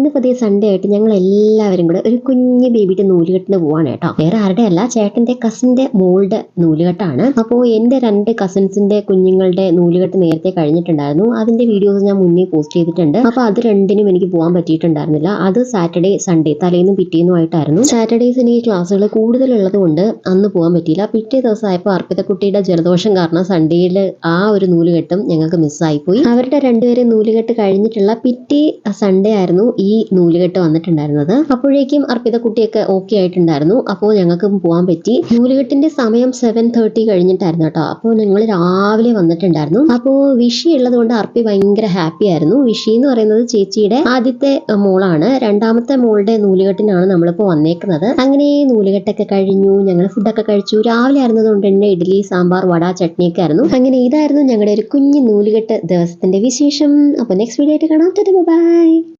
ഇന്ന് പുതിയ സൺഡേ ആയിട്ട് ഞങ്ങൾ എല്ലാവരും കൂടെ ഒരു കുഞ്ഞു ബേബിയുടെ നൂലുകെട്ടിന് പോവാണ് കേട്ടോ. വേറെ ആരുടെ അല്ല, ചേട്ടന്റെ കസിന്റെ മോളുടെ നൂലുകെട്ടാണ്. അപ്പോൾ എന്റെ 2 കസിൻസിന്റെ കുഞ്ഞുങ്ങളുടെ നൂലുകെട്ട് നേരത്തെ കഴിഞ്ഞിട്ടുണ്ടായിരുന്നു. അതിന്റെ വീഡിയോസ് ഞാൻ മുന്നേ പോസ്റ്റ് ചെയ്തിട്ടുണ്ട്. അപ്പൊ അത് രണ്ടിനും എനിക്ക് പോകാൻ പറ്റിയിട്ടുണ്ടായിരുന്നില്ല. അത് സാറ്റർഡേ സൺഡേ തലേന്നും പിറ്റേന്നുമായിട്ടായിരുന്നു. സാറ്റർഡേസ് എനിക്ക് ക്ലാസ്സുകൾ കൂടുതലുള്ളത് കൊണ്ട് അന്ന് പോകാൻ പറ്റിയില്ല. പിറ്റേ ദിവസമായപ്പോൾ അർപ്പിതക്കുട്ടിയുടെ ജലദോഷം കാരണം സൺഡേയിൽ ആ ഒരു നൂലുകെട്ടും ഞങ്ങൾക്ക് മിസ്സായിപ്പോയി. അവരുടെ രണ്ടുപേരും നൂലുകെട്ട് കഴിഞ്ഞിട്ടുള്ള പിറ്റേ സൺഡേ ആയിരുന്നു ഈ നൂലുകെട്ട് വന്നിട്ടുണ്ടായിരുന്നത്. അപ്പോഴേക്കും അർപ്പിതക്കുട്ടിയൊക്കെ ഓക്കെ ആയിട്ടുണ്ടായിരുന്നു. അപ്പോൾ ഞങ്ങൾക്ക് പോകാൻ പറ്റി. നൂലുകെട്ടിന്റെ സമയം 7:30 കഴിഞ്ഞിട്ടായിരുന്നു കേട്ടോ. അപ്പോൾ ഞങ്ങൾ രാവിലെ വന്നിട്ടുണ്ടായിരുന്നു. അപ്പോൾ വിഷി ഉള്ളത് കൊണ്ട് അർപ്പി ഭയങ്കര ഹാപ്പി ആയിരുന്നു. വിഷി എന്ന് പറയുന്നത് ചേച്ചിയുടെ ആദ്യത്തെ മോളാണ്. രണ്ടാമത്തെ മോളുടെ നൂലുകെട്ടിനാണ് നമ്മളിപ്പോൾ വന്നേക്കുന്നത്. അങ്ങനെ നൂലുകെട്ടൊക്കെ കഴിഞ്ഞു. ഞങ്ങൾ ഫുഡൊക്കെ കഴിച്ചു. രാവിലെ ആയിരുന്നതുകൊണ്ട് തന്നെ ഇഡ്ഡലി, സാമ്പാർ, വട, ചട്നിയൊക്കെ ആയിരുന്നു. അങ്ങനെ ഇതായിരുന്നു ഞങ്ങളുടെ ഒരു കുഞ്ഞു നൂലുകെട്ട് ദിവസത്തിന്റെ വിശേഷം. അപ്പോൾ നെക്സ്റ്റ് വീഡിയോ ആയിട്ട് കാണാം. ബൈ.